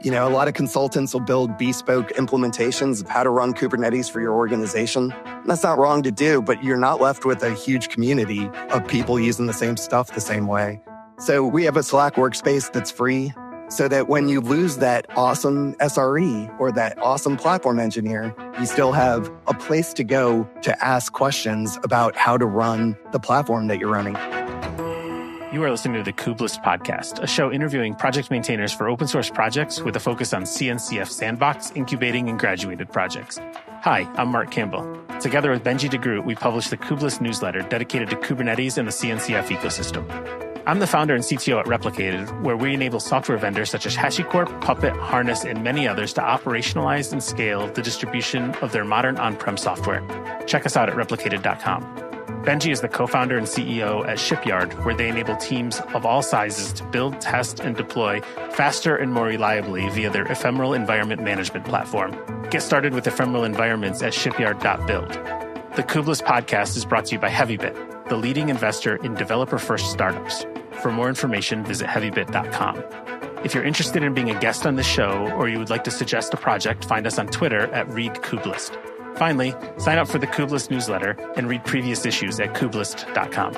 A lot of consultants will build bespoke implementations of how to run Kubernetes for your organization. That's not wrong to do, but you're not left with a huge community of people using the same stuff the same way. So we have a Slack workspace that's free so that when you lose that awesome SRE or that awesome platform engineer, you still have a place to go to ask questions about how to run the platform that you're running. You are listening to the Kubelist Podcast, a show interviewing project maintainers for open source projects with a focus on CNCF sandbox, incubating, and graduated projects. Hi, I'm Marc Campbell. Together with Benjie DeGroot, we publish the Kubelist newsletter dedicated to Kubernetes and the CNCF ecosystem. I'm the founder and CTO at Replicated, where we enable software vendors such as HashiCorp, Puppet, Harness, and many others to operationalize and scale the distribution of their modern on-prem software. Check us out at replicated.com. Benjie is the co-founder and CEO at Shipyard, where they enable teams of all sizes to build, test, and deploy faster and more reliably via their ephemeral environment management platform. Get started with ephemeral environments at shipyard.build. The Kubelist Podcast is brought to you by Heavybit, the leading investor in developer-first startups. For more information, visit heavybit.com. If you're interested in being a guest on this show, or you would like to suggest a project, find us on Twitter at ReadKubelist. Finally, sign up for the Kubelist newsletter and read previous issues at kubelist.com.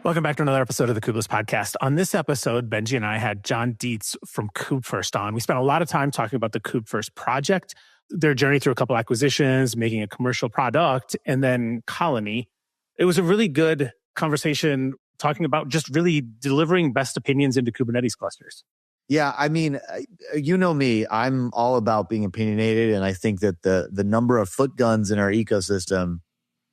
Welcome back to another episode of the Kubelist Podcast. On this episode, Benjie and I had John Dietz from Kubefirst on. We spent a lot of time talking about the Kubefirst project, their journey through a couple acquisitions, making a commercial product, and then Colony. It was a really good conversation talking about just really delivering best opinions into Kubernetes clusters. Yeah, I mean, you know me, I'm all about being opinionated, and I think that the number of foot guns in our ecosystem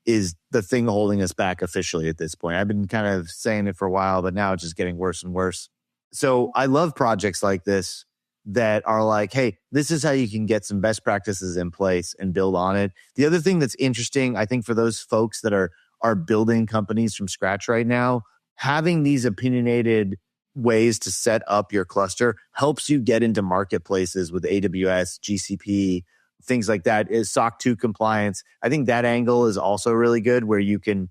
is the thing holding us back officially at this point. I've been kind of saying it for a while, but now it's just getting worse and worse. So I love projects like this that are like, hey, this is how you can get some best practices in place and build on it. The other thing that's interesting, I think, for those folks that are building companies from scratch right now, having these opinionated ways to set up your cluster helps you get into marketplaces with AWS, GCP, things like that. Is SOC 2 compliance. I think that angle is also really good, where you can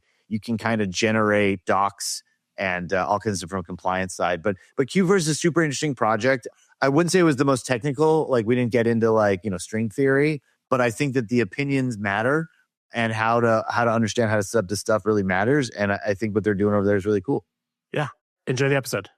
kind of generate docs and all kinds of from a compliance side. But Kubefirst is a super interesting project. I wouldn't say it was the most technical. Like, we didn't get into string theory, but I think that the opinions matter, and how to understand how to set up this stuff really matters. And I think what they're doing over there is really cool. Yeah. Enjoy the episode.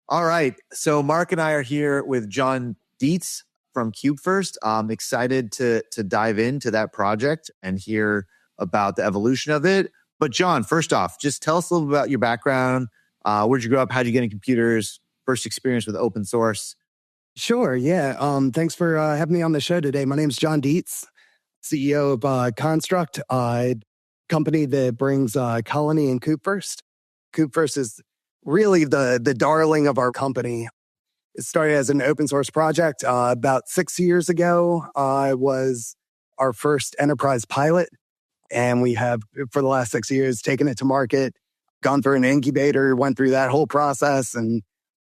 All right. So Marc and I are here with John Dietz from Kubefirst. I'm excited to dive into that project and hear about the evolution of it. But John, first off, just tell us a little bit about your background. Where'd you grow up? How'd you get into computers? First experience with open source? Sure, yeah. Thanks for having me on the show today. My name's John Dietz, CEO of Konstruct, a company that brings Colony and Kubefirst. Kubefirst is really the darling of our company. It started as an open source project about 6 years ago. It was our first enterprise pilot, and we have, for the last 6 years, taken it to market, gone through an incubator, went through that whole process, and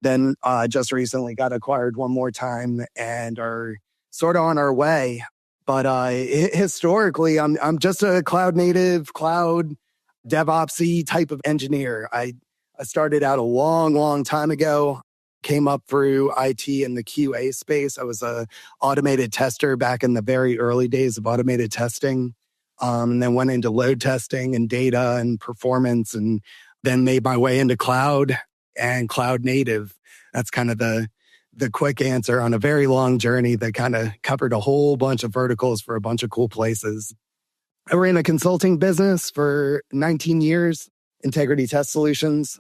then just recently got acquired one more time and are sort of on our way. But historically, I'm just a cloud native, cloud DevOps-y type of engineer. I started out a long time ago, came up through IT in the QA space. I was a automated tester back in the very early days of automated testing, and then went into load testing and data and performance, and then made my way into cloud and cloud native. That's kind of the quick answer on a very long journey that kind of covered a whole bunch of verticals for a bunch of cool places. I ran a consulting business for 19 years, Integrity Test Solutions.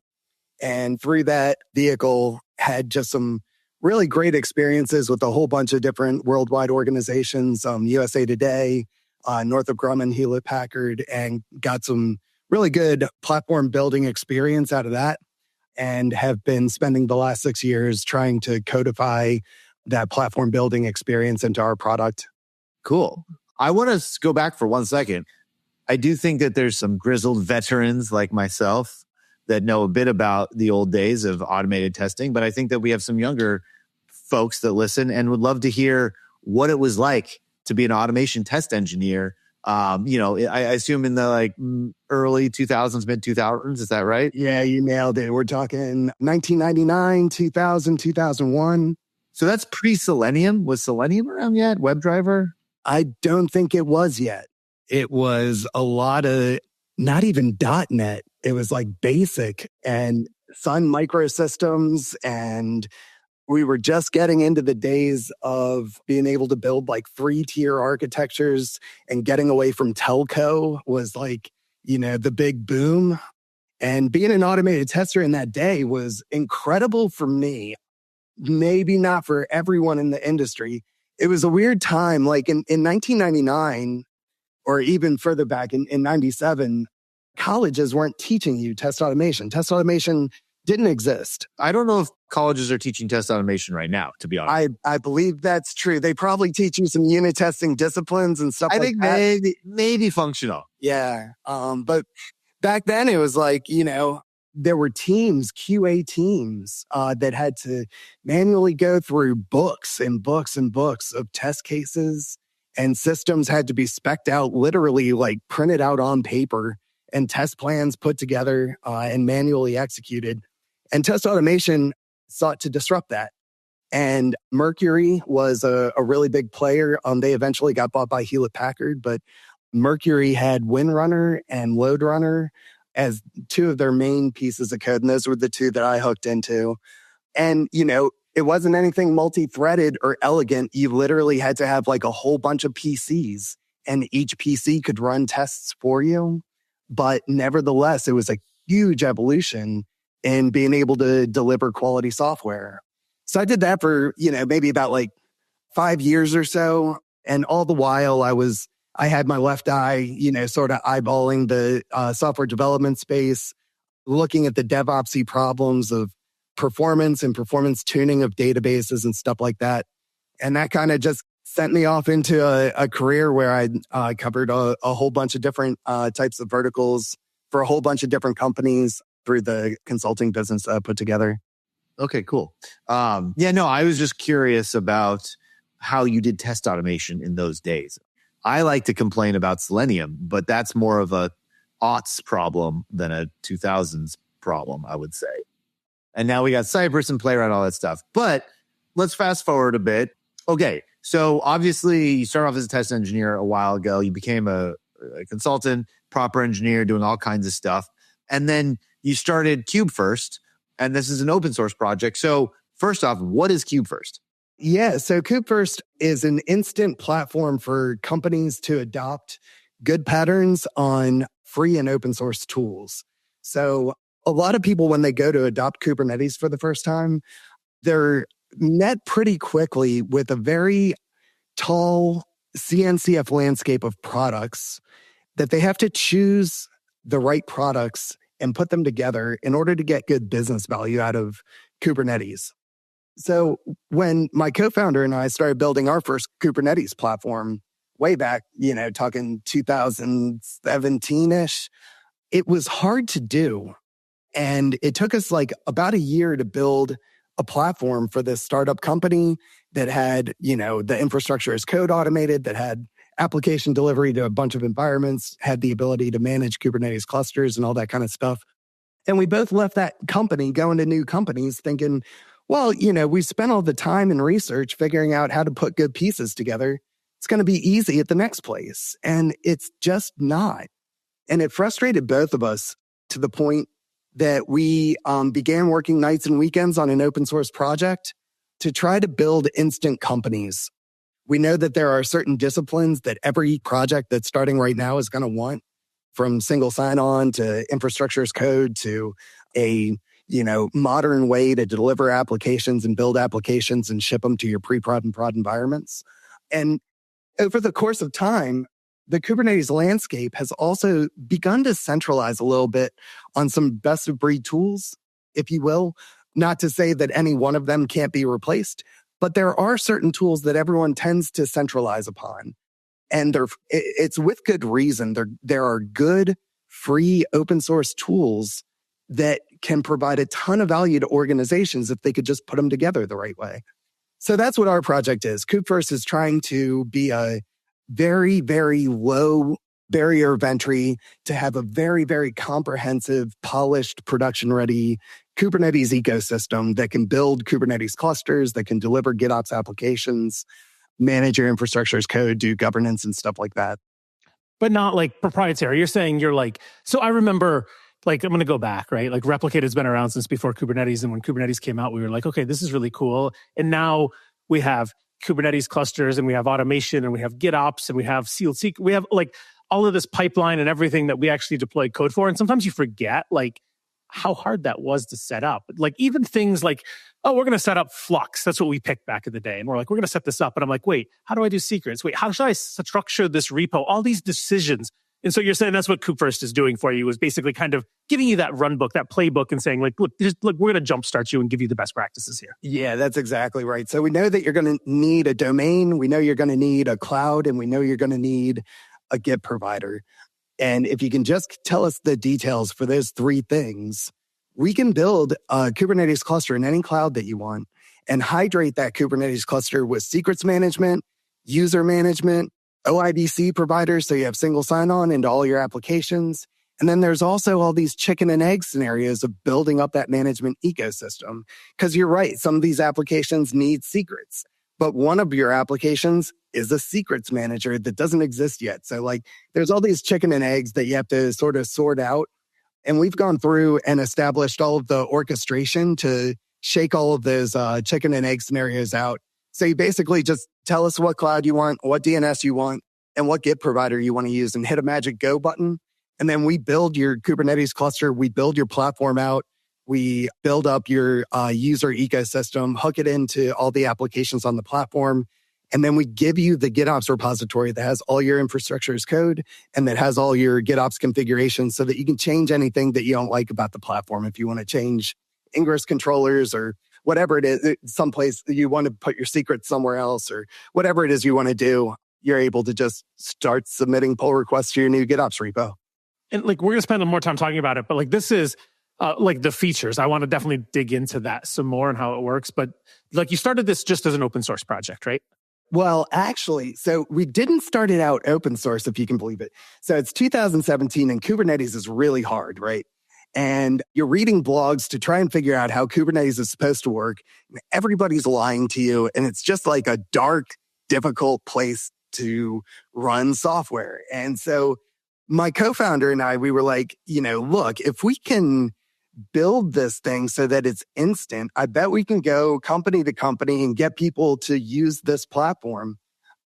And through that vehicle, had just some really great experiences with a whole bunch of different worldwide organizations, USA Today, Northrop Grumman, Hewlett Packard, and got some really good platform building experience out of that. And have been spending the last 6 years trying to codify that platform building experience into our product. Cool. I want to go back for 1 second. I do think that there's some grizzled veterans like myself that know a bit about the old days of automated testing, but I think that we have some younger folks that listen and would love to hear what it was like to be an automation test engineer I assume in the early 2000s, mid 2000s. Is that right? Yeah, you nailed it. We're talking 1999, 2000, 2001. So that's pre-Selenium. Was Selenium around yet? WebDriver? I don't think it was yet. It was a lot of, not even .NET. It was like BASIC and Sun Microsystems. And we were just getting into the days of being able to build like 3-tier architectures, and getting away from telco was like, the big boom. And being an automated tester in that day was incredible for me. Maybe not for everyone in the industry. It was a weird time. Like in 1999, or even further back in 97, colleges weren't teaching you test automation. Test automation didn't exist. I don't know if colleges are teaching test automation right now, to be honest. I believe that's true. They probably teach you some unit testing disciplines and stuff like that. I think maybe functional. Yeah. But back then it was like, there were teams, QA teams, that had to manually go through books and books and books of test cases, and systems had to be spec'd out, literally like printed out on paper, and test plans put together and manually executed. And test automation sought to disrupt that. And Mercury was a really big player. They eventually got bought by Hewlett-Packard, but Mercury had WinRunner and LoadRunner as two of their main pieces of code. And those were the two that I hooked into. And, it wasn't anything multi-threaded or elegant. You literally had to have like a whole bunch of PCs, and each PC could run tests for you. But nevertheless, it was a huge evolution in being able to deliver quality software. So I did that for, maybe about like 5 years or so. And all the while I had my left eye, sort of eyeballing the software development space, looking at the DevOpsy problems of performance and performance tuning of databases and stuff like that. And that kind of just sent me off into a career where I covered a whole bunch of different types of verticals for a whole bunch of different companies through the consulting business I put together. Okay, cool. I was just curious about how you did test automation in those days. I like to complain about Selenium, but that's more of a aughts problem than a 2000s problem, I would say. And now we got Cypress and Playwright, all that stuff. But let's fast forward a bit. Okay, so obviously you started off as a test engineer a while ago. You became a consultant, proper engineer, doing all kinds of stuff. And then you started Kubefirst, and this is an open source project. So first off, what is Kubefirst? Yeah, so Kubefirst is an instant platform for companies to adopt good patterns on free and open source tools. So a lot of people, when they go to adopt Kubernetes for the first time, they're met pretty quickly with a very tall CNCF landscape of products that they have to choose the right products and put them together in order to get good business value out of Kubernetes. So when my co-founder and I started building our first Kubernetes platform way back, talking 2017-ish, it was hard to do. And it took us like about a year to build a platform for this startup company that had, the infrastructure as code automated, that had application delivery to a bunch of environments, had the ability to manage Kubernetes clusters and all that kind of stuff. And we both left that company going to new companies thinking, well, we spent all the time and research figuring out how to put good pieces together. It's going to be easy at the next place. And it's just not. And it frustrated both of us to the point that we began working nights and weekends on an open source project to try to build instant companies. We know that there are certain disciplines that every project that's starting right now is going to want, from single sign-on to infrastructure as code to a modern way to deliver applications and build applications and ship them to your pre-prod and prod environments. And over the course of time, the Kubernetes landscape has also begun to centralize a little bit on some best of breed tools, if you will. Not to say that any one of them can't be replaced, but there are certain tools that everyone tends to centralize upon. And it's with good reason. There are good, free, open source tools that can provide a ton of value to organizations if they could just put them together the right way. So that's what our project is. Kubefirst is trying to be a very, very low barrier of entry to have a very, very comprehensive, polished, production-ready Kubernetes ecosystem that can build Kubernetes clusters, that can deliver GitOps applications, manage your infrastructure as code, do governance and stuff like that. But not like proprietary. You're saying you're like, so I remember, like, I'm going to go back, right? Like Replicated's been around since before Kubernetes. And when Kubernetes came out, we were like, okay, this is really cool. And now we have Kubernetes clusters and we have automation and we have GitOps and we have sealed secret. We have like all of this pipeline and everything that we actually deploy code for. And sometimes you forget like how hard that was to set up. Like even things like, oh, we're going to set up Flux. That's what we picked back in the day. And we're like, we're going to set this up. And I'm like, wait, how do I do secrets? Wait, how should I structure this repo? All these decisions. And so you're saying that's what Kubefirst is doing for you, is basically kind of giving you that run book, that playbook, and saying like, look, we're going to jumpstart you and give you the best practices here. Yeah, that's exactly right. So we know that you're going to need a domain. We know you're going to need a cloud, and we know you're going to need a Git provider. And if you can just tell us the details for those three things, we can build a Kubernetes cluster in any cloud that you want and hydrate that Kubernetes cluster with secrets management, user management, OIDC providers, so you have single sign-on into all your applications. And then there's also all these chicken and egg scenarios of building up that management ecosystem. Because you're right, some of these applications need secrets. But one of your applications is a secrets manager that doesn't exist yet. So like there's all these chicken and eggs that you have to sort of sort out. And we've gone through and established all of the orchestration to shake all of those chicken and egg scenarios out. So you basically just tell us what cloud you want, what DNS you want, and what Git provider you want to use, and hit a magic go button. And then we build your Kubernetes cluster. We build your platform out. We build up your user ecosystem, hook it into all the applications on the platform. And then we give you the GitOps repository that has all your infrastructure as code and that has all your GitOps configurations so that you can change anything that you don't like about the platform. If you want to change ingress controllers or whatever it is, someplace you want to put your secrets somewhere else or whatever it is you want to do, you're able to just start submitting pull requests to your new GitOps repo. And like, we're going to spend more time talking about it, but like, this is like the features. I want to definitely dig into that some more and how it works. But like, you started this just as an open source project, right? Well, actually, so we didn't start it out open source, if you can believe it. So it's 2017 and Kubernetes is really hard, right? And you're reading blogs to try and figure out how Kubernetes is supposed to work. And everybody's lying to you. And it's just like a dark, difficult place to run software. And so my co-founder and I, we were like, look, if we can build this thing so that it's instant, I bet we can go company to company and get people to use this platform.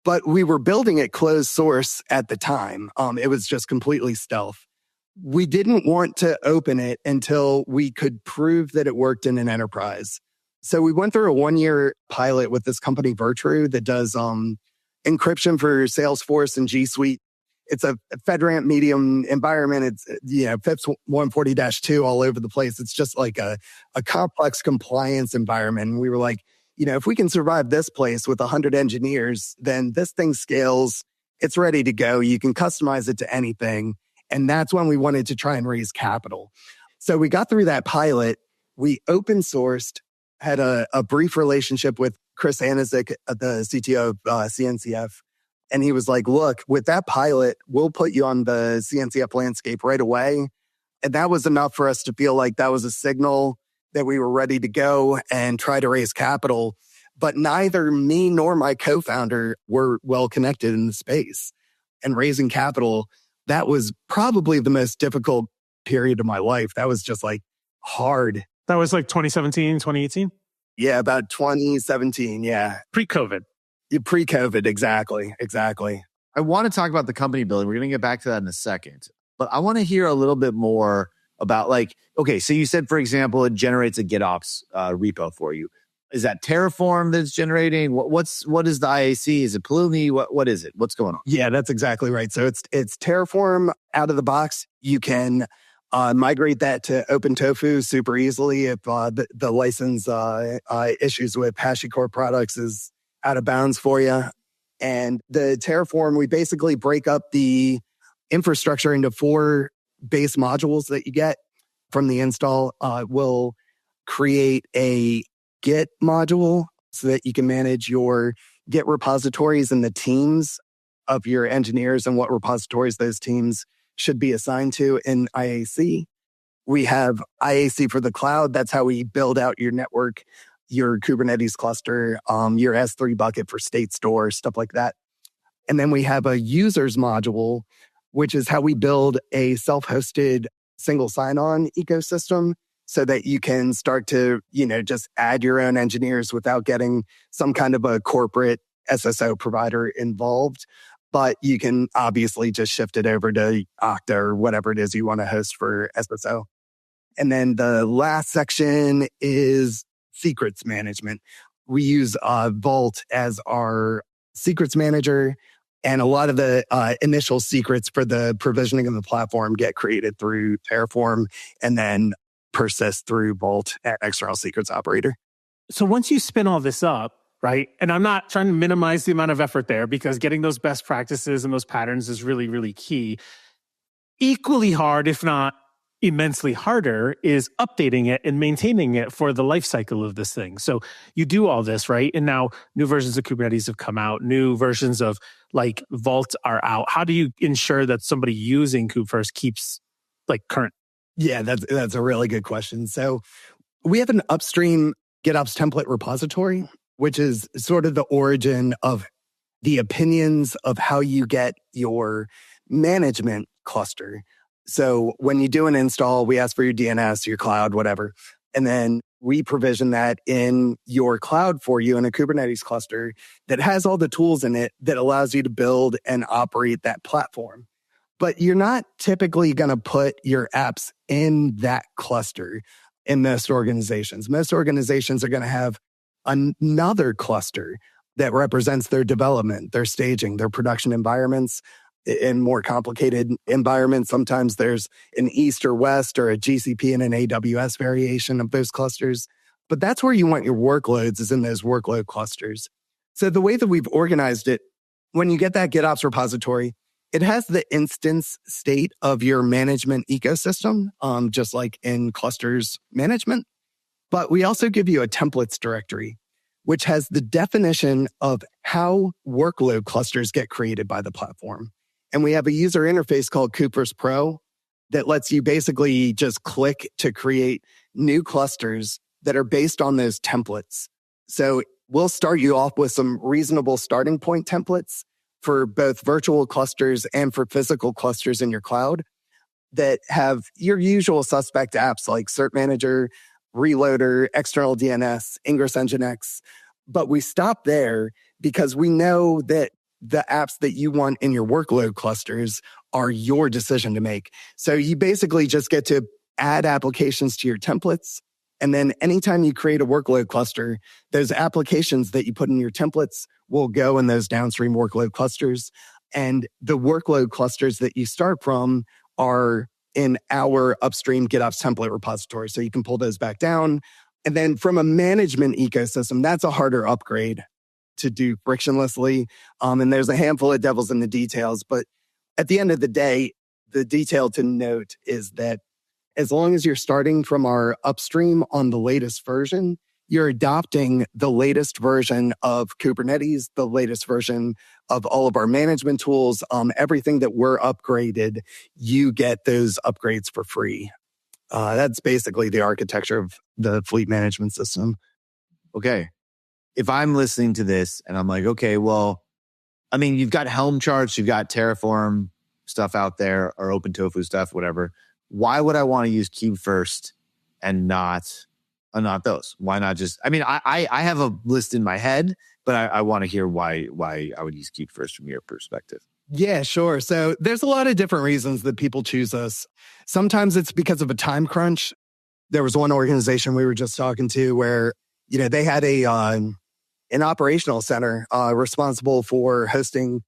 But we were building it closed source at the time. It was just completely stealth. We didn't want to open it until we could prove that it worked in an enterprise. So we went through a 1-year pilot with this company, Virtru, that does encryption for Salesforce and G Suite. It's a FedRAMP medium environment. It's, FIPS 140-2 all over the place. It's just like a complex compliance environment. And we were like, if we can survive this place with 100 engineers, then this thing scales. It's ready to go. You can customize it to anything. And that's when we wanted to try and raise capital. So we got through that pilot. We open sourced, had a brief relationship with Chris Aniszczyk, the CTO of CNCF. And he was like, look, with that pilot, we'll put you on the CNCF landscape right away. And that was enough for us to feel like that was a signal that we were ready to go and try to raise capital. But neither me nor my co-founder were well connected in the space. And raising capital, that was probably the most difficult period of my life. That was just like hard. That was like 2017, 2018? Yeah, about 2017, yeah. Pre-COVID. Pre-COVID, exactly. I want to talk about the company building. We're going to get back to that in a second. But I want to hear a little bit more about okay, so you said, for example, it generates a GitOps repo for you. Is that Terraform that's generating? What is the IAC? Is it Pulumi? What is it? What's going on? Yeah, that's exactly right. So it's Terraform out of the box. You can migrate that to OpenTofu super easily if the license issues with HashiCorp products is out of bounds for you. And the Terraform, we basically break up the infrastructure into 4 base modules that you get from the install. We'll create a Git module so that you can manage your Git repositories and the teams of your engineers and what repositories those teams should be assigned to in IAC. We have IAC for the cloud. That's how we build out your network, your Kubernetes cluster, your S3 bucket for state store, stuff like that. And then we have a users module, which is how we build a self-hosted single sign-on ecosystem so that you can start to, just add your own engineers without getting some kind of a corporate SSO provider involved. But you can obviously just shift it over to Okta or whatever it is you want to host for SSO. And then the last section is secrets management. We use Vault as our secrets manager. And a lot of the initial secrets for the provisioning of the platform get created through Terraform and then persist through Vault at external secrets operator. So once you spin all this up, right? And I'm not trying to minimize the amount of effort there because getting those best practices and those patterns is really, really key. Equally hard, if not immensely harder, is updating it and maintaining it for the life cycle of this thing. So you do all this, right? And now new versions of Kubernetes have come out, new versions of like Vault are out. How do you ensure that somebody using Kubefirst keeps like current? Yeah, that's a really good question. So we have an upstream GitOps template repository, which is sort of the origin of the opinions of how you get your management cluster. So when you do an install, we ask for your DNS, your cloud, whatever. And then we provision that in your cloud for you in a Kubernetes cluster that has all the tools in it that allows you to build and operate that platform. But you're not typically going to put your apps in that cluster in most organizations. Most organizations are going to have another cluster that represents their development, their staging, their production environments. In more complicated environments, sometimes there's an East or West or a GCP and an AWS variation of those clusters. But that's where you want your workloads, is in those workload clusters. So the way that we've organized it, when you get that GitOps repository, it has the instance state of your management ecosystem, just like in clusters management. But we also give you a templates directory, which has the definition of how workload clusters get created by the platform. And we have a user interface called Kubefirst Pro that lets you basically just click to create new clusters that are based on those templates. So we'll start you off with some reasonable starting point templates for both virtual clusters and for physical clusters in your cloud that have your usual suspect apps like Cert Manager, Reloader, External DNS, Ingress Nginx. But we stop there because we know that the apps that you want in your workload clusters are your decision to make. So you basically just get to add applications to your templates. And then anytime you create a workload cluster, those applications that you put in your templates will go in those downstream workload clusters. And the workload clusters that you start from are in our upstream GitOps template repository. So you can pull those back down. And then from a management ecosystem, that's a harder upgrade to do frictionlessly. And there's a handful of devils in the details. But at the end of the day, the detail to note is that as long as you're starting from our upstream on the latest version, you're adopting the latest version of Kubernetes, the latest version of all of our management tools, everything that we're upgraded, you get those upgrades for free. That's basically the architecture of the fleet management system. Okay. If I'm listening to this and I'm like, okay, well, I mean, you've got Helm charts, you've got Terraform stuff out there, or OpenTofu stuff, whatever. Why would I want to use Kubefirst and not those? Why not just, I mean, I have a list in my head, but I want to hear why I would use Kubefirst from your perspective. Yeah, sure. So there's a lot of different reasons that people choose us. Sometimes it's because of a time crunch. There was one organization we were just talking to where, they had an operational center responsible for hosting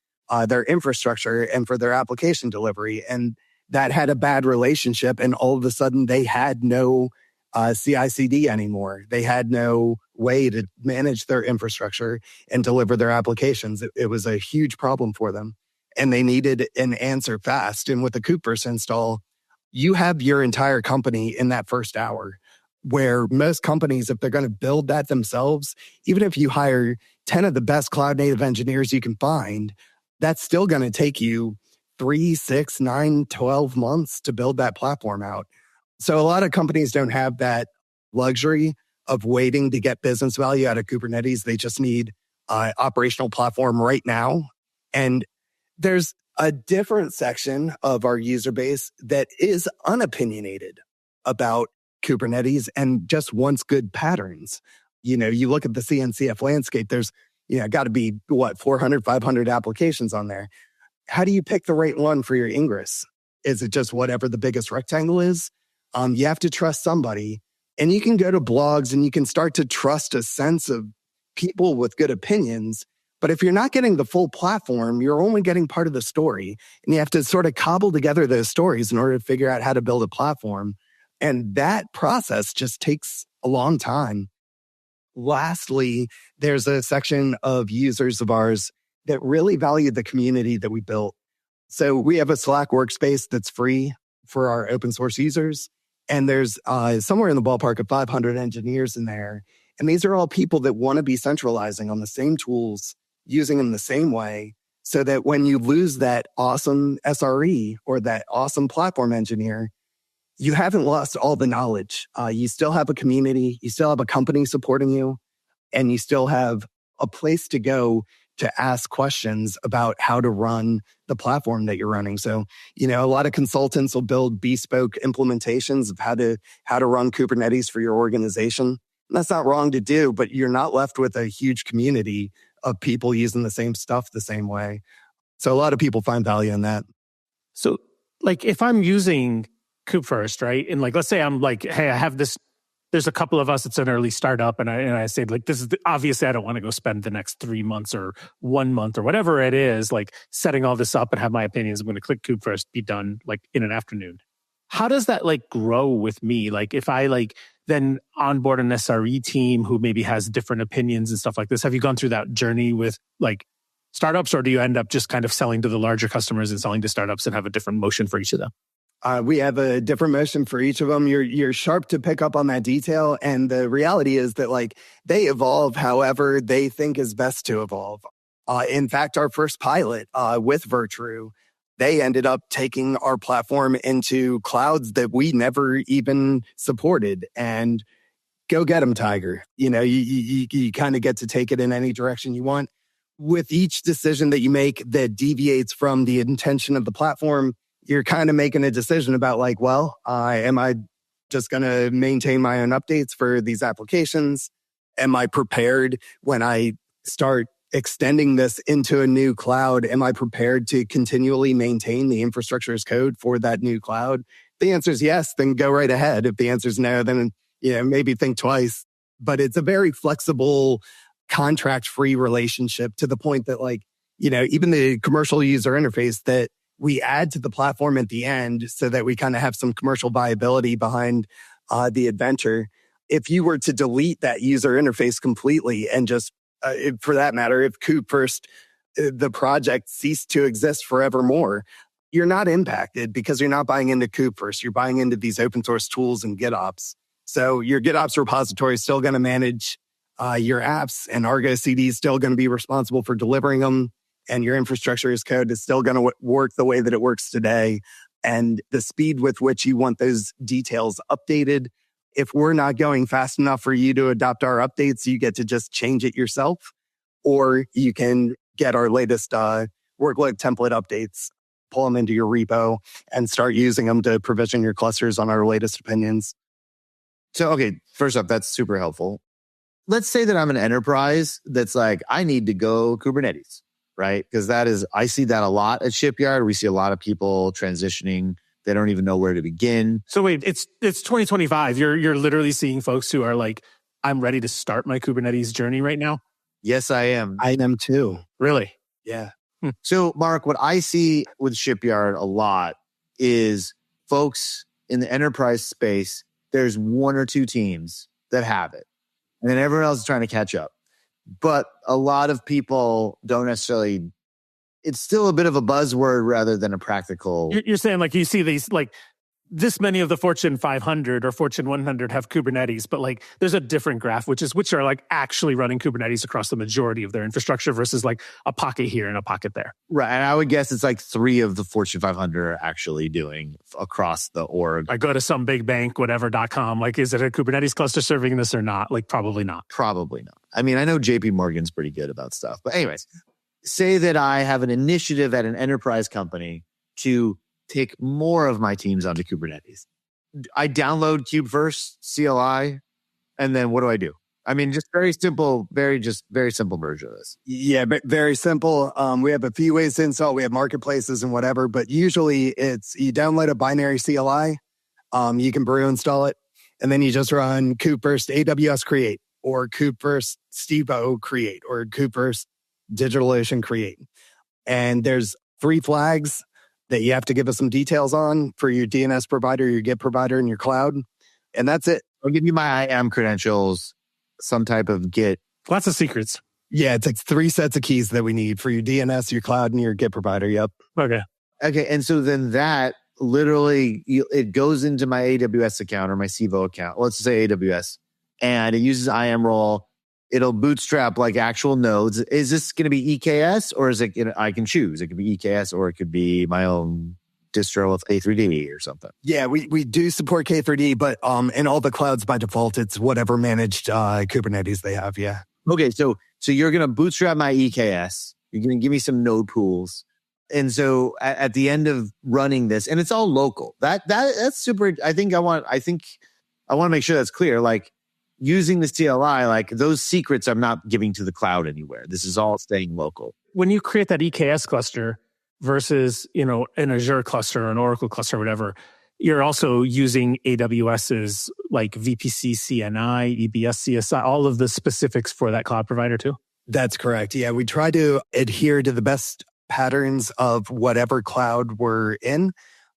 their infrastructure and for their application delivery. And that had a bad relationship. And all of a sudden they had no CI/CD anymore. They had no way to manage their infrastructure and deliver their applications. It was a huge problem for them. And they needed an answer fast. And with the Kubefirst install, you have your entire company in that first hour, where most companies, if they're going to build that themselves, even if you hire 10 of the best cloud native engineers you can find, that's still going to take you 3, 6, 9, 12 months to build that platform out. So a lot of companies don't have that luxury of waiting to get business value out of Kubernetes. They just need an operational platform right now. And there's a different section of our user base that is unopinionated about Kubernetes and just wants good patterns. You look at the CNCF landscape, there's, got to be 400, 500 applications on there. How do you pick the right one for your ingress? Is it just whatever the biggest rectangle is? You have to trust somebody, and you can go to blogs and you can start to trust a sense of people with good opinions. But if you're not getting the full platform, you're only getting part of the story, and you have to sort of cobble together those stories in order to figure out how to build a platform. And that process just takes a long time. Lastly, there's a section of users of ours that really value the community that we built. So we have a Slack workspace that's free for our open source users. And there's somewhere in the ballpark of 500 engineers in there. And these are all people that want to be centralizing on the same tools, using them the same way, so that when you lose that awesome SRE or that awesome platform engineer, you haven't lost all the knowledge. You still have a community, you still have a company supporting you, and you still have a place to go to ask questions about how to run the platform that you're running. So, a lot of consultants will build bespoke implementations of how to run Kubernetes for your organization. And that's not wrong to do, but you're not left with a huge community of people using the same stuff the same way. So a lot of people find value in that. So if I'm using Kubefirst, right? And let's say I'm hey, I have this, there's a couple of us, it's an early startup. And I say this is obviously I don't want to go spend the next 3 months or 1 month or whatever it is, setting all this up and have my opinions. I'm going to click Kubefirst, be done in an afternoon. How does that grow with me? If I then onboard an SRE team who maybe has different opinions and stuff like this, have you gone through that journey with startups, or do you end up just kind of selling to the larger customers and selling to startups and have a different motion for each of them? We have a different motion for each of them. You're sharp to pick up on that detail. And the reality is that they evolve however they think is best to evolve. In fact, our first pilot with Virtru, they ended up taking our platform into clouds that we never even supported. And go get them, Tiger. You kind of get to take it in any direction you want. With each decision that you make that deviates from the intention of the platform, you're kind of making a decision about am I just going to maintain my own updates for these applications? Am I prepared when I start extending this into a new cloud? Am I prepared to continually maintain the infrastructure as code for that new cloud? If the answer is yes, then go right ahead. If the answer is no, then maybe think twice. But it's a very flexible, contract-free relationship to the point that even the commercial user interface that we add to the platform at the end so that we kind of have some commercial viability behind the adventure. If you were to delete that user interface completely and just, for that matter, if Kubefirst, the project, ceased to exist forevermore, you're not impacted because you're not buying into Kubefirst. You're buying into these open source tools and GitOps. So your GitOps repository is still going to manage your apps, and Argo CD is still going to be responsible for delivering them. And your infrastructure as code is still going to work the way that it works today. And the speed with which you want those details updated, if we're not going fast enough for you to adopt our updates, you get to just change it yourself. Or you can get our latest workload template updates, pull them into your repo, and start using them to provision your clusters on our latest opinions. So, okay, first off, that's super helpful. Let's say that I'm an enterprise that's I need to go Kubernetes. Right? Because I see that a lot at Shipyard. We see a lot of people transitioning. They don't even know where to begin. So wait, it's 2025. You're literally seeing folks who are I'm ready to start my Kubernetes journey right now. Yes, I am. I am too. Really? Yeah. So Mark, what I see with Shipyard a lot is folks in the enterprise space, there's 1 or 2 teams that have it. And then everyone else is trying to catch up. But a lot of people don't necessarily, it's still a bit of a buzzword rather than a practical. You're saying you see these this many of the Fortune 500 or Fortune 100 have Kubernetes, but like there's a different graph, which are like actually running Kubernetes across the majority of their infrastructure versus like a pocket here and a pocket there. Right. And I would guess it's like 3 of the Fortune 500 are actually doing across the org. I go to some big bank, whatever.com, like, is it a Kubernetes cluster serving this or not? Like, probably not. Probably not. I mean, I know JP Morgan's pretty good about stuff. But anyways, say that I have an initiative at an enterprise company to take more of my teams onto Kubernetes. I download Kubefirst CLI, and then what do I do? I mean, just very simple version of this. Yeah, but very simple. We have a few ways to install. We have marketplaces and whatever, but usually it's you download a binary CLI. You can brew install it, and then you just run Kubefirst AWS create or Kubefirst Stevo create or Kubefirst DigitalOcean create. And there's 3 flags that you have to give us some details on for your DNS provider, your Git provider, and your cloud. And that's it. I'll give you my IAM credentials, some type of Git. Lots of secrets. Yeah, it's like 3 sets of keys that we need for your DNS, your cloud, and your Git provider. Yep. Okay. And so then that literally, it goes into my AWS account or my Stevo account. Let's say AWS. And it uses IAM role. It'll bootstrap like actual nodes. Is this going to be EKS or is it, I can choose. It could be EKS or it could be my own distro with K3D or something. Yeah, we do support K3D, but in all the clouds by default, it's whatever managed Kubernetes they have. Yeah. Okay. So you're going to bootstrap my EKS. You're going to give me some node pools. And so at the end of running this, and it's all local, that's super. I want to make sure that's clear. Like, using the CLI, like those secrets I'm not giving to the cloud anywhere. This is all staying local. When you create that EKS cluster versus, an Azure cluster or an Oracle cluster or whatever, you're also using AWS's like VPC, CNI, EBS, CSI, all of the specifics for that cloud provider too? That's correct. Yeah, we try to adhere to the best patterns of whatever cloud we're in.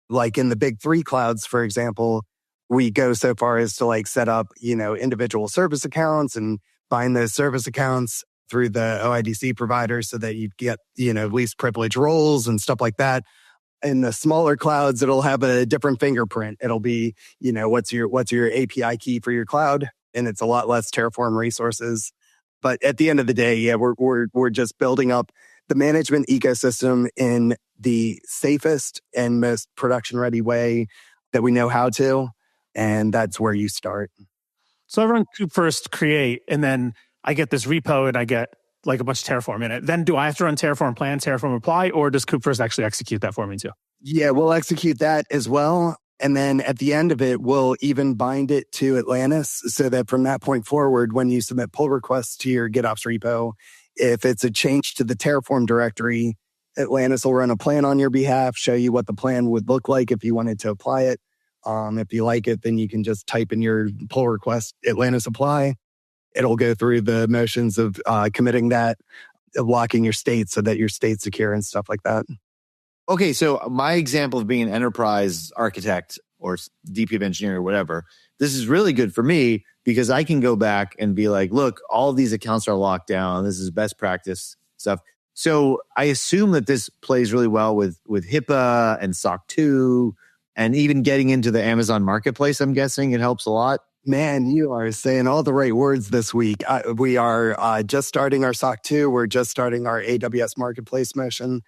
Like in the big 3 clouds, for example, we go so far as to like set up, individual service accounts and bind those service accounts through the OIDC provider so that you get, least privilege roles and stuff like that. In the smaller clouds, it'll have a different fingerprint. It'll be, what's your API key for your cloud, and it's a lot less Terraform resources. But at the end of the day, yeah, we're just building up the management ecosystem in the safest and most production ready way that we know how to. And that's where you start. So I run Kubefirst create, and then I get this repo and I get like a bunch of Terraform in it. Then do I have to run Terraform plan, Terraform apply, or does Kubefirst actually execute that for me too? Yeah, we'll execute that as well. And then at the end of it, we'll even bind it to Atlantis so that from that point forward, when you submit pull requests to your GitOps repo, if it's a change to the Terraform directory, Atlantis will run a plan on your behalf, show you what the plan would look like if you wanted to apply it. If you like it, then you can just type in your pull request, Atlantis apply. It'll go through the motions of committing that, locking your state so that your state's secure and stuff like that. Okay, so my example of being an enterprise architect or VP of engineering or whatever, this is really good for me because I can go back and be like, look, all of these accounts are locked down. This is best practice stuff. So I assume that this plays really well with HIPAA and SOC 2 and even getting into the Amazon marketplace. I'm guessing it helps a lot. Man, you are saying all the right words this week. We are just starting our SOC 2. We're just starting our AWS marketplace mission.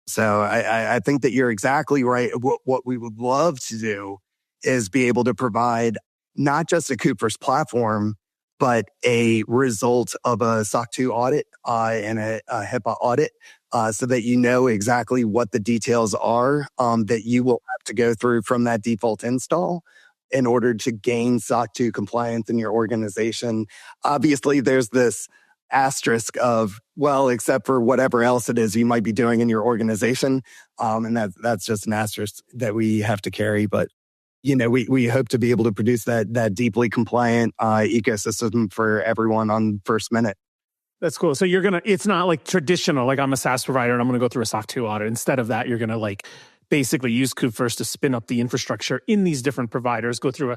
So I think that you're exactly right. What we would love to do is be able to provide not just a Kubefirst platform, but a result of a SOC 2 audit and a HIPAA audit so that you know exactly what the details are that you will have to go through from that default install in order to gain SOC 2 compliance in your organization. Obviously, there's this asterisk of, well, except for whatever else it is you might be doing in your organization. And that's just an asterisk that we have to carry. But, we hope to be able to produce that deeply compliant ecosystem for everyone on first minute. That's cool. So it's not like traditional, like I'm a SaaS provider and I'm going to go through a SOC 2 audit. Instead of that, you're going to basically use Kubefirst to spin up the infrastructure in these different providers, go through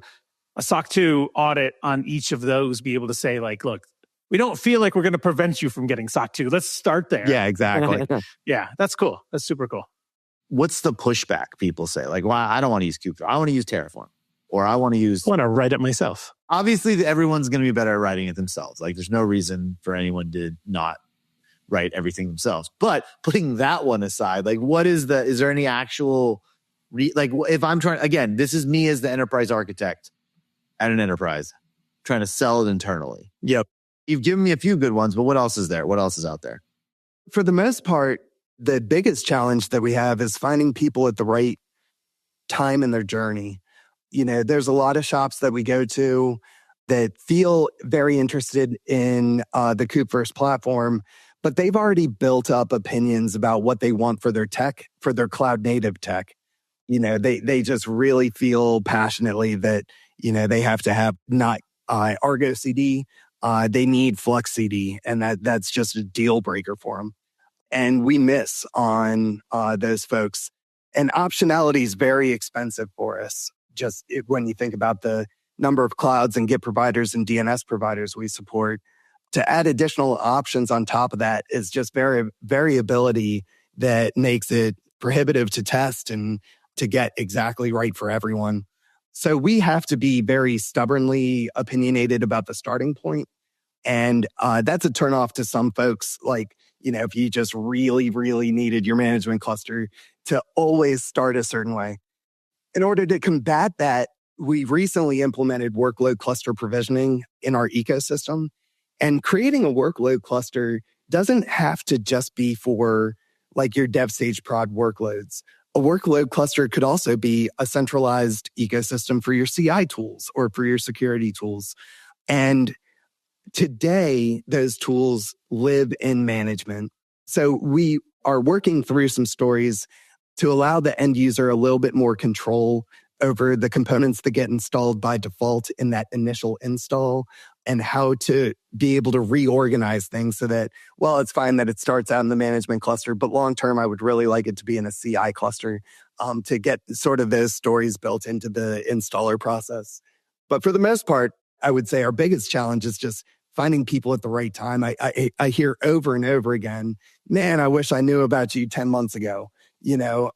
a SOC 2 audit on each of those, be able to say look, we don't feel like we're going to prevent you from getting SOC 2. Let's start there. Yeah, exactly. Yeah, that's cool. That's super cool. what's the pushback people say? Like, well, I don't want to use Kubefirst. I want to use Terraform, or I want to write it myself. Obviously, everyone's going to be better at writing it themselves. Like, there's no reason for anyone to not write everything themselves. But putting that one aside, like, is there any actual, if I'm trying, again, this is me as the enterprise architect at an enterprise trying to sell it internally. Yep. You've given me a few good ones, but what else is there? What else is out there? For the most part, the biggest challenge that we have is finding people at the right time in their journey. There's a lot of shops that we go to that feel very interested in the Kubefirst platform, but they've already built up opinions about what they want for their tech, for their cloud native tech. They just really feel passionately that, they have to have not Argo CD, they need Flux CD, and that's just a deal breaker for them. And we miss on those folks. And optionality is very expensive for us. When you think about the number of clouds and Git providers and DNS providers we support, to add additional options on top of that is just variability that makes it prohibitive to test and to get exactly right for everyone. So we have to be very stubbornly opinionated about the starting point. And that's a turnoff to some folks. Like, if you just really, really needed your management cluster to always start a certain way. In order to combat that, we recently implemented workload cluster provisioning in our ecosystem. And creating a workload cluster doesn't have to just be for like your dev stage prod workloads. A workload cluster could also be a centralized ecosystem for your CI tools or for your security tools. And today, those tools live in management. So we are working through some stories to allow the end user a little bit more control over the components that get installed by default in that initial install, and how to be able to reorganize things so that, well, it's fine that it starts out in the management cluster, but long-term, I would really like it to be in a CI cluster to get sort of those stories built into the installer process. But for the most part, I would say our biggest challenge is just finding people at the right time. I hear over and over again, man, I wish I knew about you 10 months ago,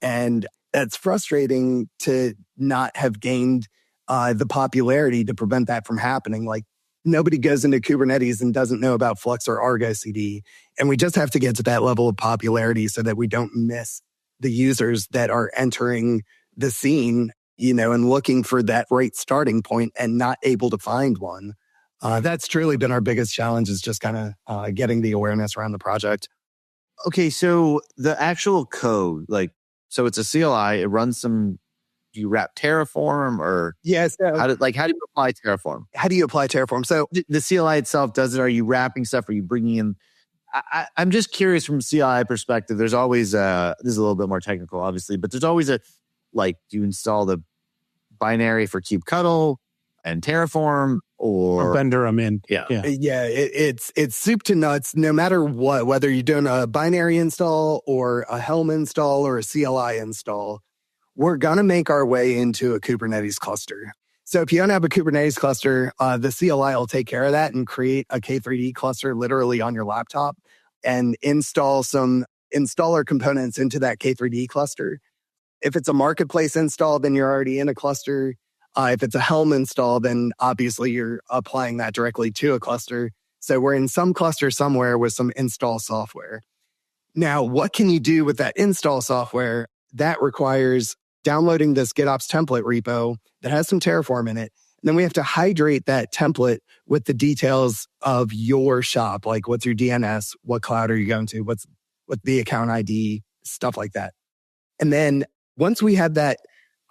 and it's frustrating to not have gained the popularity to prevent that from happening. Like, nobody goes into Kubernetes and doesn't know about Flux or Argo CD. And we just have to get to that level of popularity so that we don't miss the users that are entering the scene, and looking for that right starting point and not able to find one. That's truly been our biggest challenge, is just kind of getting the awareness around the project. Okay, so the actual code, so it's a CLI, it runs some, do you wrap Terraform or? Yes. Yeah, how do you apply Terraform? How do you apply Terraform? So the CLI itself does it. Are you wrapping stuff? Are you bringing in? I'm just curious from CLI perspective. There's always, this is a little bit more technical, obviously, but there's always do you install the binary for kubectl and Terraform or render them in? Yeah. It's soup to nuts, no matter what, whether you're doing a binary install or a Helm install or a CLI install, we're going to make our way into a Kubernetes cluster. So if you don't have a Kubernetes cluster, the CLI will take care of that and create a K3D cluster literally on your laptop and install some installer components into that K3D cluster. If it's a marketplace install, then you're already in a cluster. If it's a Helm install, then obviously you're applying that directly to a cluster. So we're in some cluster somewhere with some install software. Now, what can you do with that install software? That requires downloading this GitOps template repo that has some Terraform in it. And then we have to hydrate that template with the details of your shop, like what's your DNS, what cloud are you going to, what's the account ID, stuff like that. And then once we have that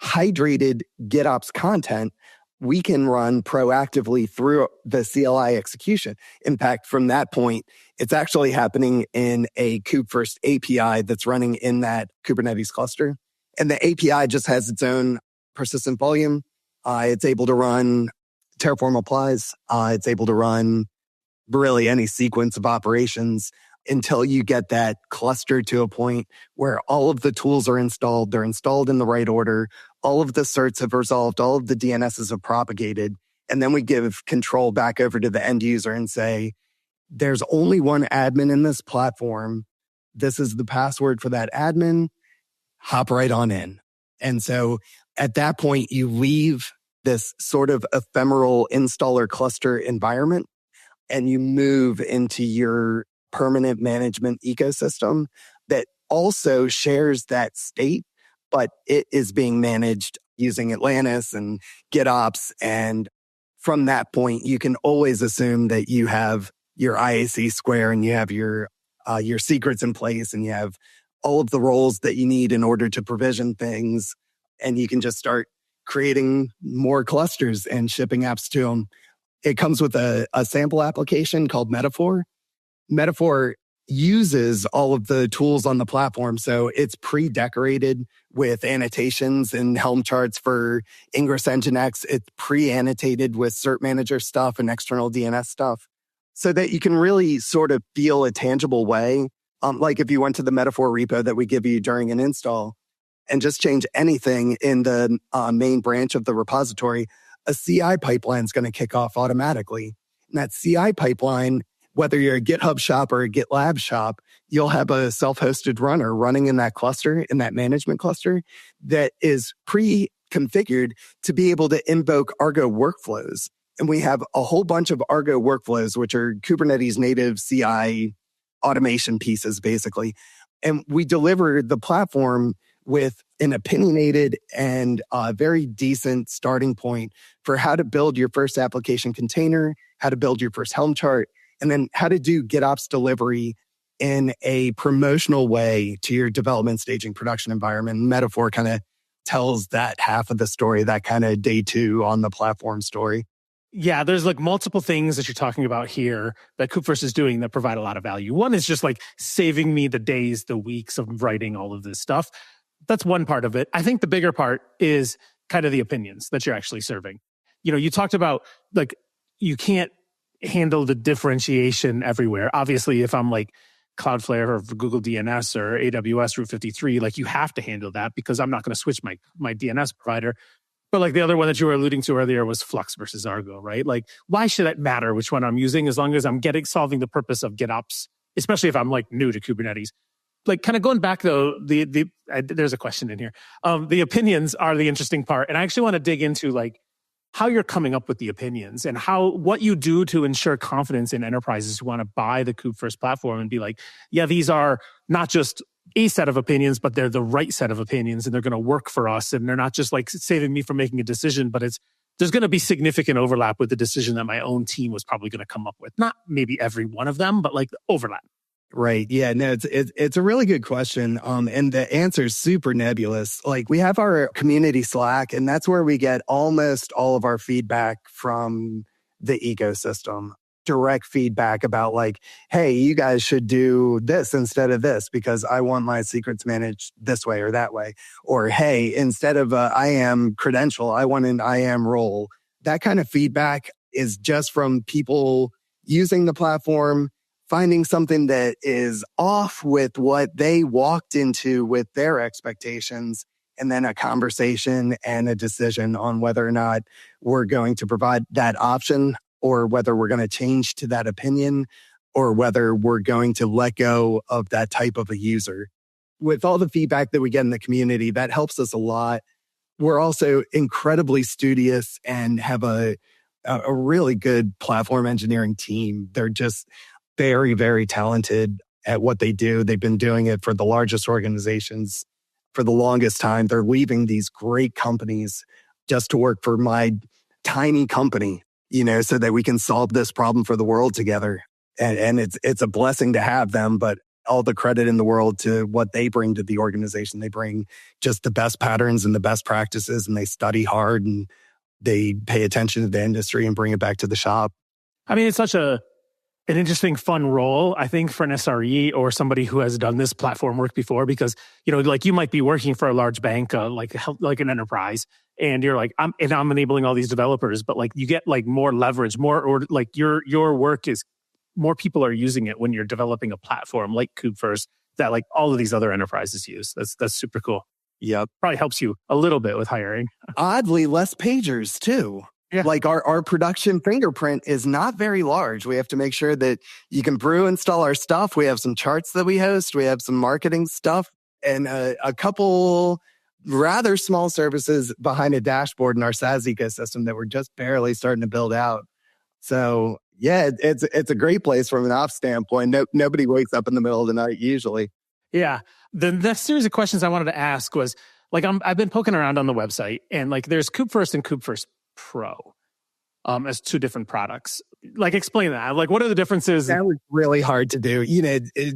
hydrated GitOps content, we can run proactively through the CLI execution. In fact, from that point, it's actually happening in a Kubefirst API that's running in that Kubernetes cluster. And the API just has its own persistent volume. It's able to run Terraform applies. It's able to run really any sequence of operations until you get that cluster to a point where all of the tools are installed. They're installed in the right order. All of the certs have resolved. All of the DNSs have propagated. And then we give control back over to the end user and say, there's only one admin in this platform. This is the password for that admin. hop right on in. And so at that point, you leave this sort of ephemeral installer cluster environment and you move into your permanent management ecosystem that also shares that state, but it is being managed using Atlantis and GitOps. And from that point, you can always assume that you have your IAC square and you have your secrets in place and you have all of the roles that you need in order to provision things. And you can just start creating more clusters and shipping apps to them. It comes with a sample application called Metaphor. Metaphor uses all of the tools on the platform. So it's pre-decorated with annotations and Helm charts for Ingress Nginx. It's pre-annotated with Cert Manager stuff and external DNS stuff so that you can really sort of feel a tangible way. Like if you went to the Metaphor repo that we give you during an install and just change anything in the main branch of the repository, a CI pipeline is going to kick off automatically. And that CI pipeline, whether you're a GitHub shop or a GitLab shop, you'll have a self-hosted runner running in that cluster, in that management cluster, that is pre-configured to be able to invoke Argo workflows. And we have a whole bunch of Argo workflows, which are Kubernetes native CI automation pieces, basically. And we deliver the platform with an opinionated and very decent starting point for how to build your first application container, how to build your first Helm chart, and then how to do GitOps delivery in a promotional way to your development staging production environment. Metaphor kind of tells that half of the story, that kind of day two on the platform story. Yeah, there's like multiple things that you're talking about here that Kubefirst is doing that provide a lot of value. One is just like saving me the days, the weeks of writing all of this stuff. That's one part of it. I think the bigger part is kind of the opinions that you're actually serving. You know, you talked about like, you can't handle the differentiation everywhere. Obviously, if I'm like Cloudflare or Google DNS or AWS Route 53, like you have to handle that because I'm not going to switch my DNS provider. But like the other one that you were alluding to earlier was Flux versus Argo, right? Like, why should it matter which one I'm using as long as I'm solving the purpose of GitOps, especially if I'm like new to Kubernetes. Like kind of going back though, there's a question in here. The opinions are the interesting part. And I actually want to dig into like how you're coming up with the opinions and what you do to ensure confidence in enterprises who want to buy the Kubefirst platform and be like, yeah, these are not just a set of opinions, but they're the right set of opinions and they're going to work for us. And they're not just like saving me from making a decision, but there's going to be significant overlap with the decision that my own team was probably going to come up with. Not maybe every one of them, but like the overlap. Right. Yeah. No, it's a really good question. And the answer is super nebulous. Like we have our community Slack, and that's where we get almost all of our feedback from the ecosystem. Direct feedback about like, hey, you guys should do this instead of this because I want my secrets managed this way or that way. Or, hey, instead of a IAM credential, I want an IAM role. That kind of feedback is just from people using the platform, finding something that is off with what they walked into with their expectations, and then a conversation and a decision on whether or not we're going to provide that option or whether we're going to change to that opinion or whether we're going to let go of that type of a user. With all the feedback that we get in the community, that helps us a lot. We're also incredibly studious and have a really good platform engineering team. They're just very, very talented at what they do. They've been doing it for the largest organizations for the longest time. They're leaving these great companies just to work for my tiny company, you know, so that we can solve this problem for the world together. And it's a blessing to have them, but all the credit in the world to what they bring to the organization. They bring just the best patterns and the best practices, and they study hard and they pay attention to the industry and bring it back to the shop. I mean, it's such an interesting, fun role, I think, for an SRE or somebody who has done this platform work before, because, you know, like you might be working for a large bank, like an enterprise, and you're like, I'm enabling all these developers, but like you get like more leverage, or like your work is more people are using it when you're developing a platform like Kubefirst that like all of these other enterprises use. That's super cool. Yep. Probably helps you a little bit with hiring. Oddly, less pagers too. Yeah. Like our production fingerprint is not very large. We have to make sure that you can install our stuff. We have some charts that we host. We have some marketing stuff. and a couple rather small services behind a dashboard in our SaaS ecosystem that we're just barely starting to build out. So yeah, it's a great place from an ops standpoint. Nobody wakes up in the middle of the night usually. Yeah. The next series of questions I wanted to ask was, like, I've been poking around on the website, and like there's Kubefirst and Kubefirst Pro as two different products. Like, explain that. Like, what are the differences? That was really hard to do.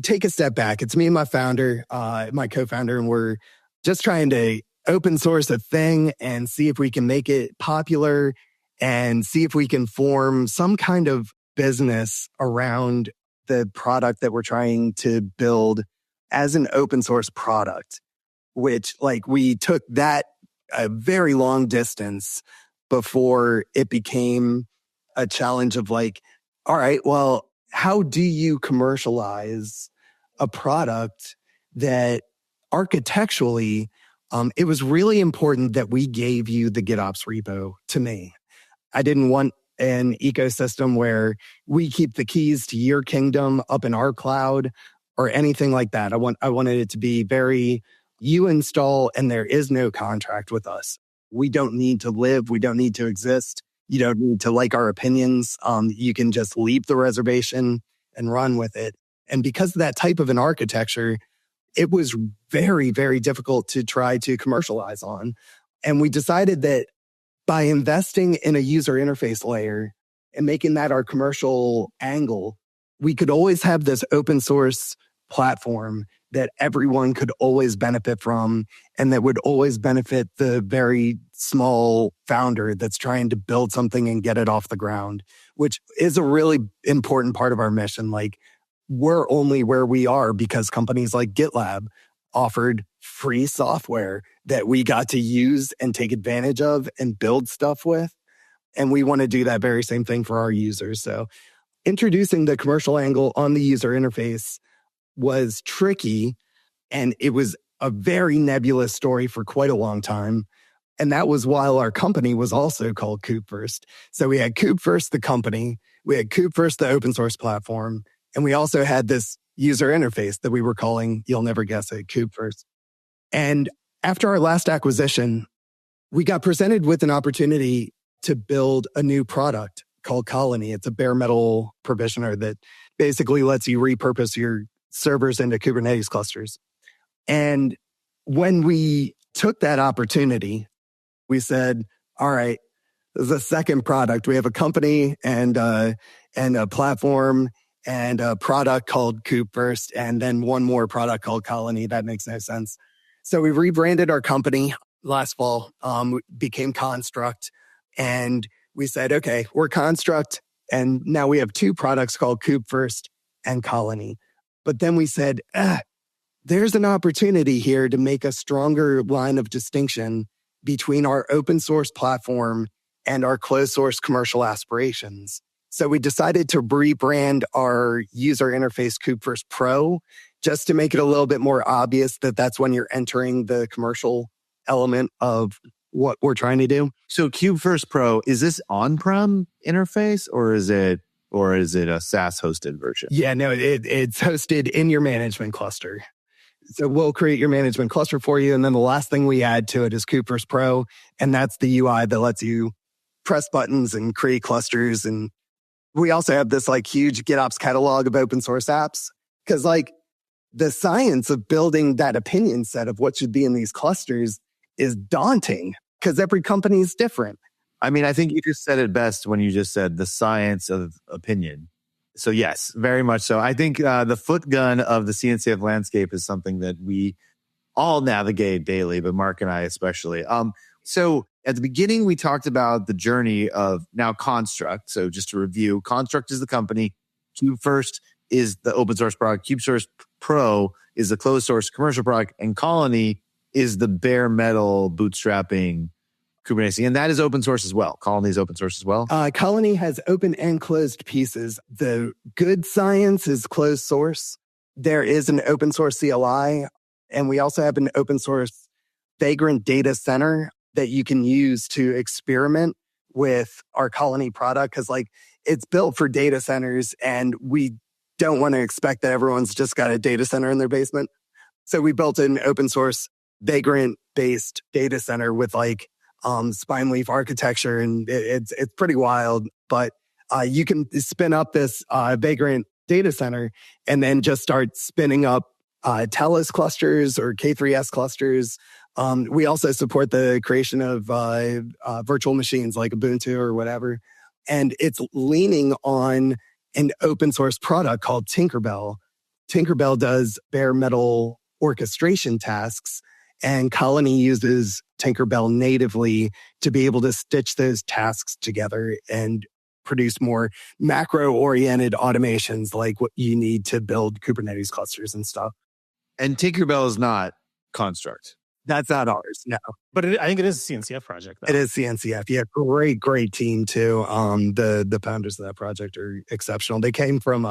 Take a step back. It's me and my founder, my co-founder, and we're just trying to open source a thing and see if we can make it popular and see if we can form some kind of business around the product that we're trying to build as an open source product, which, like, we took that a very long distance before it became a challenge of like, all right, well, how do you commercialize a product that architecturally, it was really important that we gave you the GitOps repo to me. I didn't want an ecosystem where we keep the keys to your kingdom up in our cloud or anything like that. I wanted it to be very, you install and there is no contract with us. We don't need to live. We don't need to exist. You don't need to like our opinions. You can just leave the reservation and run with it. And because of that type of an architecture, it was very, very difficult to try to commercialize on. And we decided that by investing in a user interface layer and making that our commercial angle, we could always have this open source platform that everyone could always benefit from, and that would always benefit the very small founder that's trying to build something and get it off the ground, which is a really important part of our mission. Like, we're only where we are because companies like GitLab offered free software that we got to use and take advantage of and build stuff with. And we want to do that very same thing for our users. So introducing the commercial angle on the user interface was tricky, and it was a very nebulous story for quite a long time. And that was while our company was also called Kubefirst. So we had Kubefirst, the company, we had Kubefirst, the open source platform, and we also had this user interface that we were calling, you'll never guess it, Kubefirst. And after our last acquisition, we got presented with an opportunity to build a new product called Colony. It's a bare metal provisioner that basically lets you repurpose your servers into Kubernetes clusters. And when we took that opportunity, we said, all right, this is a second product. We have a company and a platform and a product called Kubefirst, and then one more product called Colony. That makes no sense. So we rebranded our company last fall, became Konstruct, and we said, okay, we're Konstruct, and now we have two products called Kubefirst and Colony. But then we said, there's an opportunity here to make a stronger line of distinction between our open source platform and our closed source commercial aspirations. So we decided to rebrand our user interface Kubefirst Pro just to make it a little bit more obvious that that's when you're entering the commercial element of what we're trying to do. So Kubefirst Pro, is this on-prem interface or is it a SaaS hosted version? Yeah, no, it's hosted in your management cluster. So we'll create your management cluster for you. And then the last thing we add to it is Kubefirst Pro. And that's the UI that lets you press buttons and create clusters. And we also have this like huge GitOps catalog of open source apps. Because like the science of building that opinion set of what should be in these clusters is daunting because every company is different. I mean, I think you just said it best when you just said the science of opinion. So yes, very much so. I think the foot gun of the CNCF landscape is something that we all navigate daily, but Mark and I especially. So at the beginning, we talked about the journey of now Konstruct. So just to review, Konstruct is the company. Kubefirst is the open source product. Kubefirst Pro is the closed source commercial product. And Colony is the bare metal bootstrapping Kubernetes. And that is open source as well. Colony is open source as well. Colony has open and closed pieces. The good science is closed source. There is an open source CLI. And we also have an open source Vagrant data center that you can use to experiment with our Colony product. Because like it's built for data centers and we don't want to expect that everyone's just got a data center in their basement. So we built an open source Vagrant-based data center with like spine leaf architecture, and it's pretty wild. But you can spin up this Vagrant data center and then just start spinning up Telus clusters or K3s clusters. We also support the creation of virtual machines like Ubuntu or whatever. And it's leaning on an open source product called Tinkerbell. Tinkerbell does bare metal orchestration tasks, and Colony uses Tinkerbell natively to be able to stitch those tasks together and produce more macro-oriented automations like what you need to build Kubernetes clusters and stuff. And Tinkerbell is not Konstruct. That's not ours, no. But I think it is a CNCF project, though. It is CNCF. Yeah, great team, too. The founders of that project are exceptional. They came from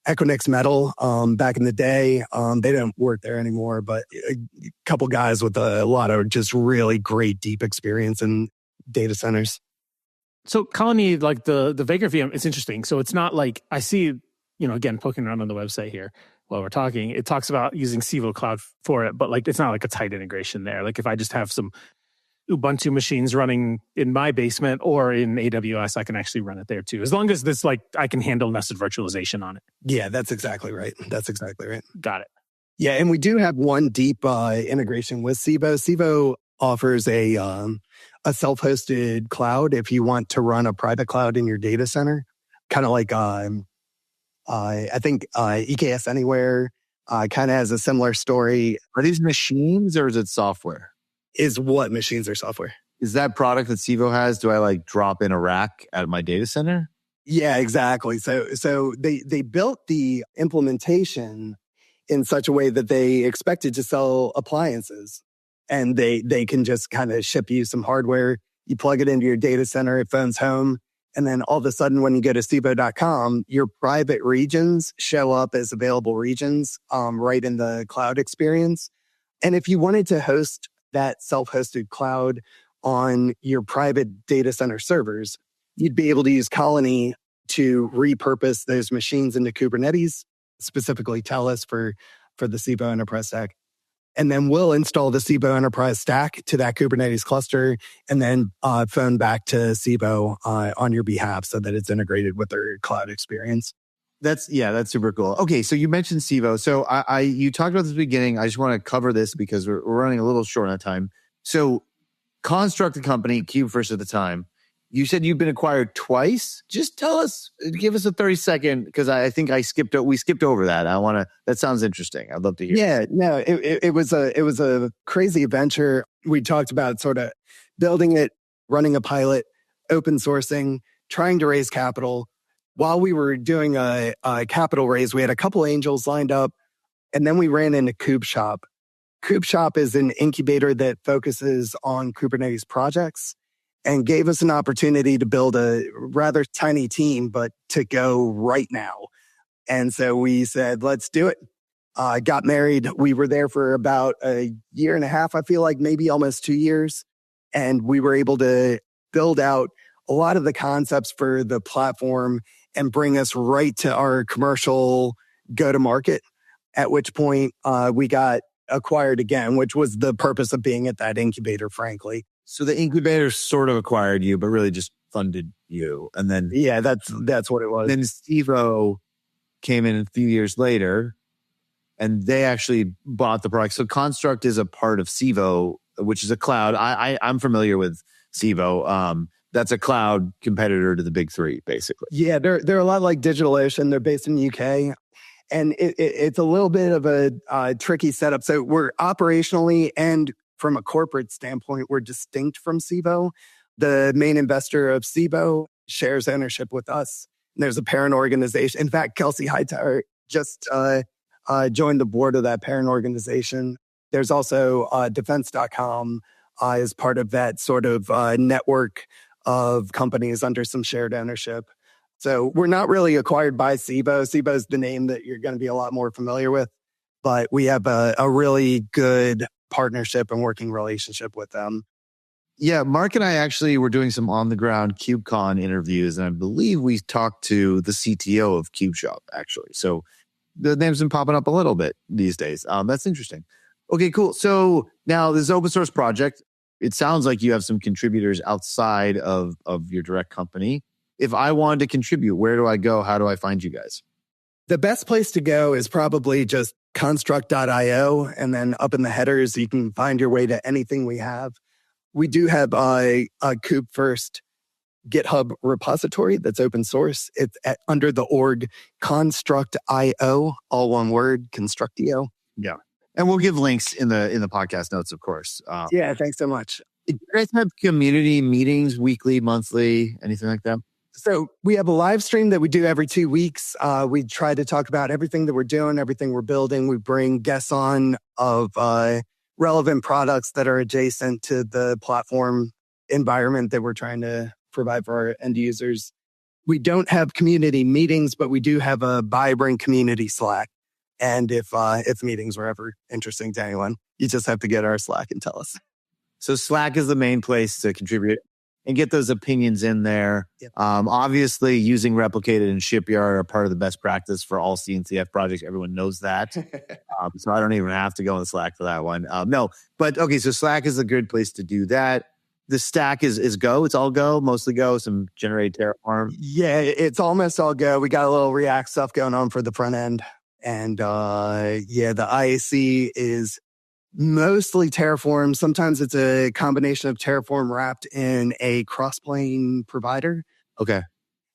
Equinix Metal back in the day. They don't work there anymore, but a couple guys with a lot of just really great, deep experience in data centers. So Colony, like the Vagrant VM, it's interesting. So it's not like I see, again, poking around on the website here while we're talking, it talks about using Civo Cloud for it, but like it's not like a tight integration there. Like if I just have some Ubuntu machines running in my basement or in AWS, I can actually run it there too. As long as this, like, I can handle nested virtualization on it. Yeah, that's exactly right. Got it. Yeah, and we do have one deep integration with Civo. Civo offers a self-hosted cloud if you want to run a private cloud in your data center. Kind of like, I think EKS Anywhere kind of has a similar story. Are these machines or is it software? Is what machines or software? Is that product that Civo has? Do I like drop in a rack at my data center? Yeah, exactly. So they built the implementation in such a way that they expected to sell appliances, and they can just kind of ship you some hardware. You plug it into your data center, it phones home, and then all of a sudden when you go to civo.com, your private regions show up as available regions right in the cloud experience. And if you wanted to host that self-hosted cloud on your private data center servers, you'd be able to use Colony to repurpose those machines into Kubernetes, specifically Telus for the Civo Enterprise Stack. And then we'll install the Civo Enterprise Stack to that Kubernetes cluster and then phone back to Civo on your behalf so that it's integrated with their cloud experience. That's super cool. Okay, so you mentioned Civo. So you talked about this at the beginning. I just want to cover this because we're running a little short on time. So Konstruct, the company, Kubefirst at the time, you said you've been acquired twice. Just tell us, give us a 30-second, because I think we skipped over that. That sounds interesting. I'd love to hear. Yeah, no, it was a crazy adventure. We talked about sort of building it, running a pilot, open sourcing, trying to raise capital. While we were doing a capital raise, we had a couple angels lined up, and then we ran into KubeShop. KubeShop is an incubator that focuses on Kubernetes projects and gave us an opportunity to build a rather tiny team, but to go right now. And so we said, let's do it. Got married. We were there for about a year and a half, I feel like, maybe almost 2 years. And we were able to build out a lot of the concepts for the platform and bring us right to our commercial go-to-market, at which point we got acquired again, which was the purpose of being at that incubator, frankly. So the incubator sort of acquired you, but really just funded you. And then... Yeah, that's what it was. Then Civo came in a few years later, and they actually bought the product. So Konstruct is a part of Civo, which is a cloud. I'm familiar with Civo. That's a cloud competitor to the big three, basically. Yeah, they're a lot like DigitalOcean. They're based in the UK. And it's a little bit of a tricky setup. So we're operationally and from a corporate standpoint, we're distinct from Civo. The main investor of Civo shares ownership with us. And there's a parent organization. In fact, Kelsey Hightower just joined the board of that parent organization. There's also defense.com is part of that sort of network of companies under some shared ownership. So we're not really acquired by Civo. Civo is the name that you're going to be a lot more familiar with, but we have a really good partnership and working relationship with them. Yeah, Mark and I actually were doing some on-the-ground KubeCon interviews, and I believe we talked to the CTO of KubeShop, actually. So the name's been popping up a little bit these days. That's interesting. Okay, cool. So now this open source project, it sounds like you have some contributors outside of your direct company. If I wanted to contribute, where do I go? How do I find you guys? The best place to go is probably just construct.io. And then up in the headers, you can find your way to anything we have. We do have a Kubefirst GitHub repository that's open source. It's under the org Construct.io, all one word, Constructio. Yeah. And we'll give links in the podcast notes, of course. Yeah, thanks so much. Do you guys have community meetings, weekly, monthly, anything like that? So we have a live stream that we do every 2 weeks. We try to talk about everything that we're doing, everything we're building. We bring guests on of relevant products that are adjacent to the platform environment that we're trying to provide for our end users. We don't have community meetings, but we do have a vibrant community Slack. And if meetings were ever interesting to anyone, you just have to get our Slack and tell us. So Slack is the main place to contribute and get those opinions in there. Yep. Obviously, using Replicated and Shipyard are part of the best practice for all CNCF projects. Everyone knows that. So I don't even have to go on Slack for that one. No, but okay, so Slack is a good place to do that. The stack is Go. It's all Go, mostly Go, some generated Terraform. Yeah, it's almost all Go. We got a little React stuff going on for the front end. And the IAC is mostly Terraform. Sometimes it's a combination of Terraform wrapped in a cross-plane provider. Okay.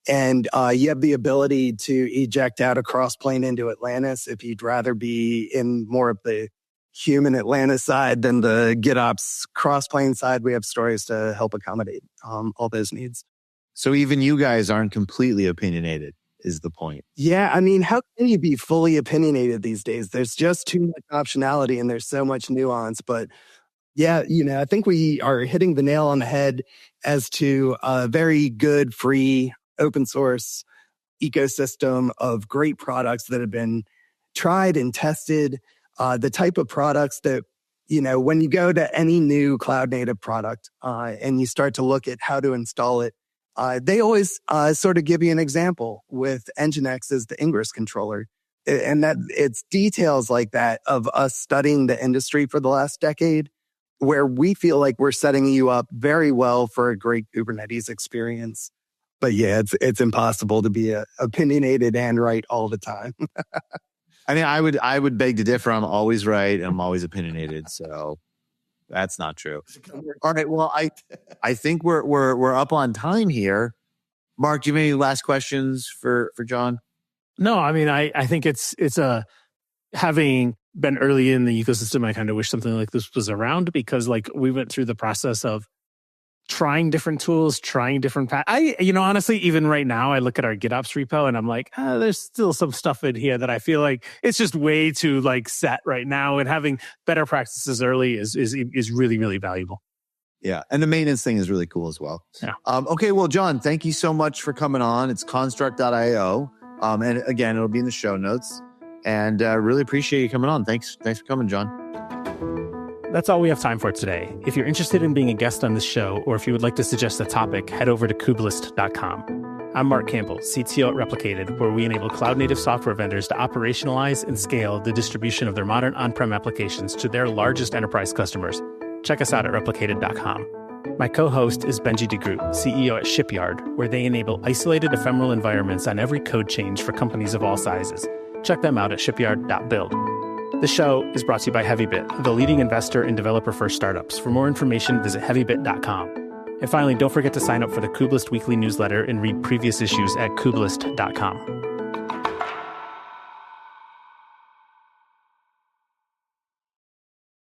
And you have the ability to eject out a cross-plane into Atlantis if you'd rather be in more of the human Atlantis side than the GitOps cross-plane side. We have stories to help accommodate all those needs. So even you guys aren't completely opinionated, is the point. Yeah, I mean, how can you be fully opinionated these days? There's just too much optionality and there's so much nuance. But yeah, I think we are hitting the nail on the head as to a very good, free, open source ecosystem of great products that have been tried and tested. The type of products that, when you go to any new cloud native product and you start to look at how to install it, they always sort of give you an example with Nginx as the Ingress controller. And that it's details like that of us studying the industry for the last decade, where we feel like we're setting you up very well for a great Kubernetes experience. But yeah, it's impossible to be opinionated and right all the time. I mean, I would beg to differ. I'm always right and I'm always opinionated. So that's not true. All right. Well, I think we're up on time here. Mark, do you have any last questions for John? No, I mean, I think it's having been early in the ecosystem, I kind of wish something like this was around, because we went through the process of trying different tools, trying different honestly, even right now, I look at our GitOps repo and I'm like, there's still some stuff in here that I feel like it's just way too set right now. And having better practices early is really, really valuable. Yeah. And the maintenance thing is really cool as well. Yeah. Okay. Well, John, thank you so much for coming on. It's construct.io. And again, it'll be in the show notes, and really appreciate you coming on. Thanks for coming, John. That's all we have time for today. If you're interested in being a guest on this show, or if you would like to suggest a topic, head over to Kubelist.com. I'm Marc Campbell, CTO at Replicated, where we enable cloud-native software vendors to operationalize and scale the distribution of their modern on-prem applications to their largest enterprise customers. Check us out at Replicated.com. My co-host is Benjie DeGroot, CEO at Shipyard, where they enable isolated ephemeral environments on every code change for companies of all sizes. Check them out at shipyard.build. The show is brought to you by Heavybit, the leading investor in developer-first startups. For more information, visit heavybit.com. And finally, don't forget to sign up for the Kubelist weekly newsletter and read previous issues at kubelist.com.